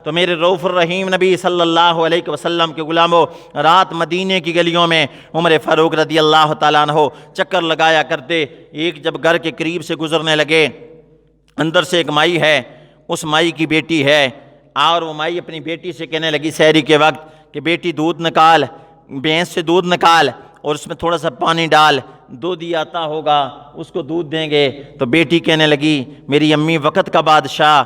تو میرے رؤوف الرحیم نبی صلی اللہ علیہ وسلم کے غلاموں، رات مدینے کی گلیوں میں عمر فاروق رضی اللہ تعالیٰ عنہ چکر لگایا کرتے۔ ایک جب گھر کے قریب سے گزرنے لگے، اندر سے ایک مائی ہے، اس مائی کی بیٹی ہے، اور وہ مائی اپنی بیٹی سے کہنے لگی سحری کے وقت کہ بیٹی دودھ نکال، بھینس سے دودھ نکال اور اس میں تھوڑا سا پانی ڈال، دودھ ہی آتا ہوگا اس کو دودھ دیں گے۔ تو بیٹی کہنے لگی میری امی وقت کا بادشاہ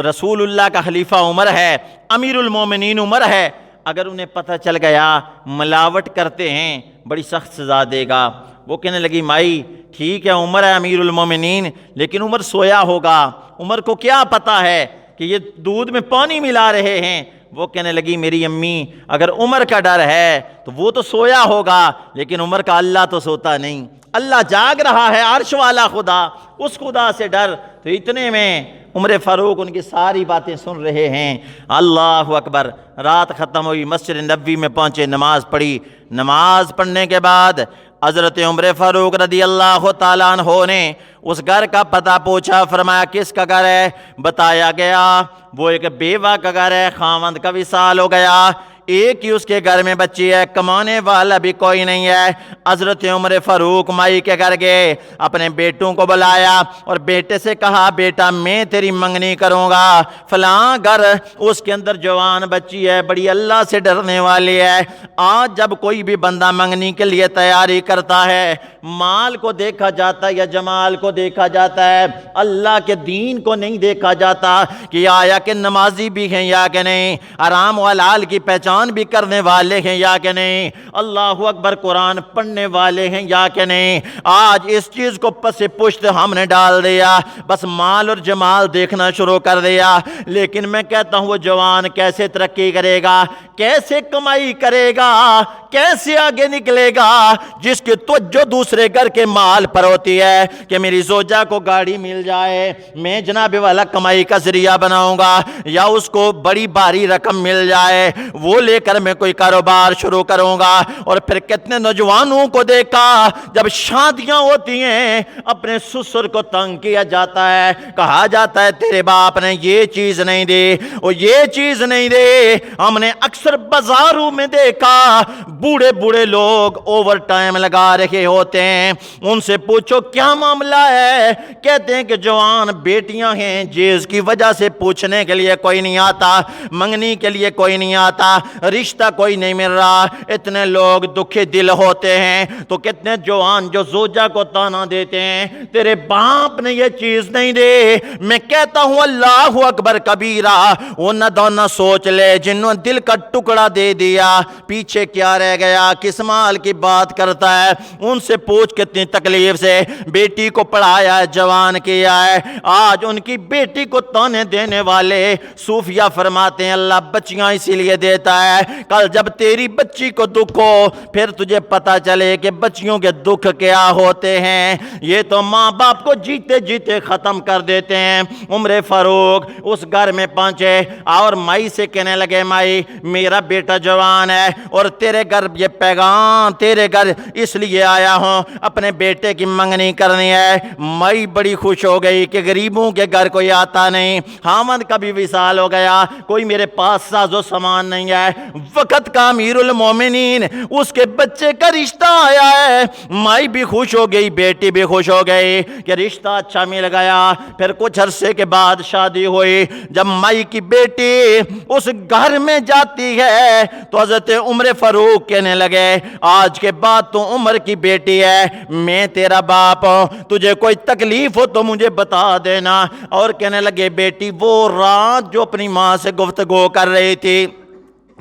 رسول اللہ کا خلیفہ عمر ہے، امیر المومنین عمر ہے، اگر انہیں پتہ چل گیا ملاوٹ کرتے ہیں بڑی سخت سزا دے گا۔ وہ کہنے لگی مائی ٹھیک ہے عمر ہے امیر المومنین، لیکن عمر سویا ہوگا، عمر کو کیا پتہ ہے کہ یہ دودھ میں پانی ملا رہے ہیں۔ وہ کہنے لگی میری امی اگر عمر کا ڈر ہے تو وہ تو سویا ہوگا، لیکن عمر کا اللہ تو سوتا نہیں، اللہ جاگ رہا ہے، عرش والا خدا، اس خدا سے ڈر۔ تو اتنے میں عمر فاروق ان کی ساری باتیں سن رہے ہیں۔ اللہ اکبر، رات ختم ہوئی، مسجد نبوی میں پہنچے، نماز پڑھی۔ نماز پڑھنے کے بعد حضرت عمر فاروق رضی اللہ تعالیٰ عنہ نے اس گھر کا پتہ پوچھا، فرمایا کس کا گھر ہے؟ بتایا گیا وہ ایک بیوہ کا گھر ہے، خاوند کا وصال ہو گیا، ایک ہی اس کے گھر میں بچی ہے، کمانے والا بھی کوئی نہیں ہے۔ حضرت عمر فاروق مائی کے گھر گئے، اپنے بیٹوں کو بلایا اور بیٹے سے کہا بیٹا میں تیری منگنی کروں گا، فلاں گھر اس کے اندر جوان بچی ہے، بڑی اللہ سے ڈرنے والی ہے۔ آج جب کوئی بھی بندہ منگنی کے لیے تیاری کرتا ہے، مال کو دیکھا جاتا ہے یا جمال کو دیکھا جاتا ہے، اللہ کے دین کو نہیں دیکھا جاتا کہ آیا کہ نمازی بھی ہیں یا کہ نہیں، حرام و حلال کی پہچان بھی کرنے والے ہیں یا کہ نہیں، اللہ اکبر، قرآن پڑھنے والے ہیں یا کہ نہیں۔ آج اس چیز کو پس پشت ہم نے ڈال دیا، بس مال اور جمال دیکھنا شروع کر دیا۔ لیکن میں کہتا ہوں وہ جوان کیسے ترقی کرے گا، کیسے کمائی کرے گا، کیسے آگے نکلے گا، جس کی توجہ دوسرے گھر کے مال پر ہوتی ہے کہ میری زوجہ کو گاڑی مل جائے، میں جناب والا کمائی کا ذریعہ بناؤں گا، یا اس کو بڑی بھاری رقم مل جائے وہ لے کر میں کوئی کاروبار شروع کروں گا۔ اور پھر کتنے نوجوانوں کو دیکھا جب شادیاں ہوتی ہیں اپنے سسر کو تنگ کیا جاتا ہے، کہا جاتا ہے تیرے باپ نے یہ چیز نہیں دی، وہ یہ چیز نہیں دی۔ ہم نے اکثر بازاروں میں دیکھا بوڑھے بوڑھے لوگ اوور ٹائم لگا رہے ہوتے ہیں، ان سے پوچھو کیا معاملہ ہے، کہتے ہیں کہ جوان بیٹیاں ہیں جس کی وجہ سے پوچھنے کے لیے کوئی نہیں آتا، منگنی کے لیے کوئی نہیں آتا، رشتہ کوئی نہیں مل رہا۔ اتنے لوگ دکھی دل ہوتے ہیں تو کتنے جوان جو زوجہ کو تانا دیتے ہیں تیرے باپ نے یہ چیز نہیں دی۔ میں کہتا ہوں اللہ اکبر کبیرہ، وہ نہ دونا سوچ لے جنہوں دل کا ٹکڑا دے دیا پیچھے کیا رہ گیا، کس مال کی بات کرتا ہے، ان سے پوچھ کتنی تکلیف سے بیٹی کو پڑھایا ہے، جوان کیا ہے، آج ان کی بیٹی کو تانے دینے والے صوفیہ فرماتے ہیں اللہ بچیاں اسی لیے دیتا ہے، کل جب تیری بچی کو دکھ ہو پھر تجھے پتا چلے کہ بچیوں کے دکھ کیا ہوتے ہیں۔ یہ تو ماں باپ کو جیتے جیتے ختم کر دیتے ہیں۔ عمر فاروق اس گھر میں پہنچے اور مائی سے کہنے لگے مائی میرا بیٹا جوان ہے اور تیرے گھر یہ پیغام تیرے گھر اس لیے آیا ہوں، اپنے بیٹے کی منگنی کرنی ہے۔ مائی بڑی خوش ہو گئی کہ غریبوں کے گھر کوئی آتا نہیں، خاوند کا بھی وصال ہو گیا، کوئی میرے پاس ساز و سامان نہیں ہے، وقت کا امیر المومنین اس کے بچے کا رشتہ آیا ہے۔ مائی بھی خوش ہو گئی، بیٹی بھی خوش ہو گئی کہ رشتہ اچھا مل گیا۔ پھر کچھ عرصے کے بعد شادی ہوئی، جب مائی کی بیٹی اس گھر میں جاتی ہے تو حضرت عمر فاروق کہنے لگے آج کے بعد تو عمر کی بیٹی ہے، میں تیرا باپ ہوں، تجھے کوئی تکلیف ہو تو مجھے بتا دینا۔ اور کہنے لگے بیٹی وہ رات جو اپنی ماں سے گفتگو کر رہی تھی،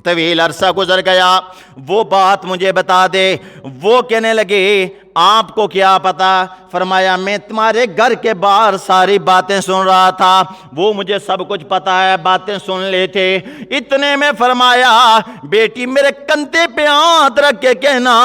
طویل عرصہ گزر گیا، وہ بات مجھے بتا دے۔ وہ کہنے لگے آپ کو کیا پتا؟ فرمایا میں تمہارے گھر کے باہر ساری باتیں سن رہا تھا، وہ مجھے سب کچھ پتا ہے، باتیں سن لیتے۔ اتنے میں فرمایا بیٹی میرے کندھے پہ ہاتھ رکھ کے کہنا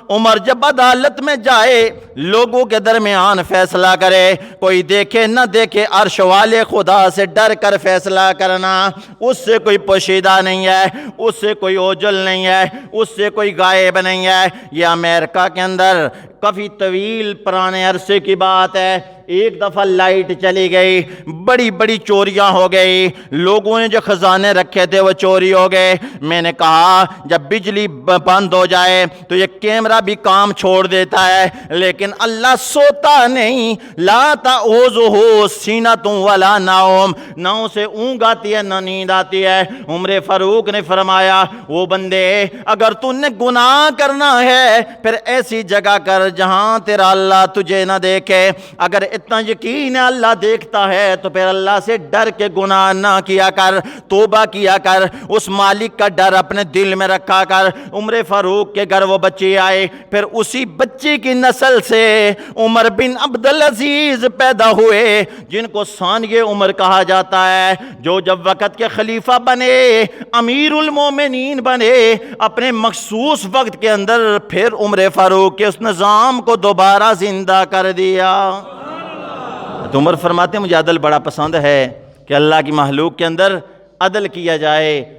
عمر جب عدالت میں جائے لوگوں کے درمیان فیصلہ کرے، کوئی دیکھے نہ دیکھے، عرش والے خدا سے ڈر کر فیصلہ کرنا، اس سے کوئی پوشیدہ نہیں ہے، اس سے کوئی اوجل نہیں ہے، اس سے کوئی غائب نہیں ہے۔ یہ امریکہ کے اندر کافی طویل پرانے عرصے کی بات ہے، ایک دفعہ لائٹ چلی گئی، بڑی بڑی چوریاں ہو گئی، لوگوں نے جو خزانے رکھے تھے وہ چوری ہو گئے۔ میں نے کہا جب بجلی بند ہو جائے تو یہ کیمرہ بھی کام چھوڑ دیتا ہے، لیکن اللہ سوتا نہیں، لا تأخذہ سینۃ ولا نوم، نہ اسے اونگ آتی ہے نہ نیند آتی ہے۔ عمر فاروق نے فرمایا وہ بندے اگر تو نے گناہ کرنا ہے پھر ایسی جگہ کر جہاں تیرا اللہ تجھے نہ دیکھے، اگر اتنا یقین ہے اللہ دیکھتا ہے تو پھر اللہ سے ڈر کے گناہ نہ کیا کر، توبہ کیا کر، اس مالک کا ڈر اپنے دل میں رکھا کر۔ عمر فاروق کے گھر وہ بچے آئے، پھر اسی بچے کی نسل سے عمر بن عبدالعزیز پیدا ہوئے جن کو ثانی عمر کہا جاتا ہے، جو جب وقت کے خلیفہ بنے، امیر المومنین بنے، اپنے مخصوص وقت کے اندر پھر عمر فاروق کے اس نظام کو دوبارہ زندہ کر دیا۔ تو عمر فرماتے ہیں مجھے عدل بڑا پسند ہے کہ اللہ کی مخلوق کے اندر عدل کیا جائے۔